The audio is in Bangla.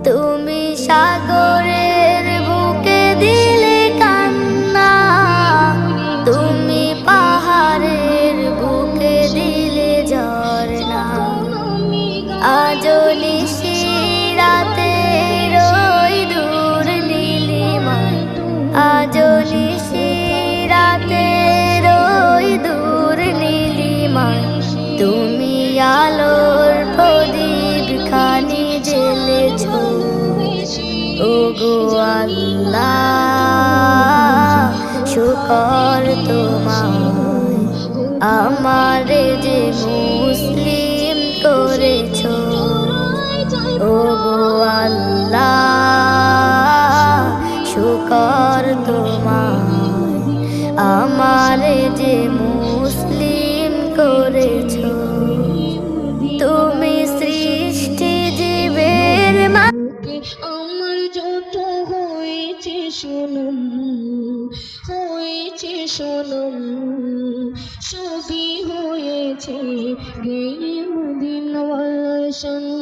তুমি সাগরের বুকে দিলে কান্না, তুমি পাহাড়ের বুকে দিলে ঝরনা। আজো নিশি রাতে রই দূর নীলিমায়, আজো নিশি রাতে রই দূর নীলিমায়। তুমি আলোর প্রদীপ খানি জ্বেলেছ, ওগো আল্লাহ শুকর তোমায়, আমারে যে মুসলিম করেছ। ওগো আল্লাহ শুকর তোমায়, আমারে যে মুসলিম করেছ। তুমি সৃষ্টি জীবের আমার যত হয়েছে শোনম, হয়েছে শোনম, সবই হয়েছে গে মদিনাওয়ালা।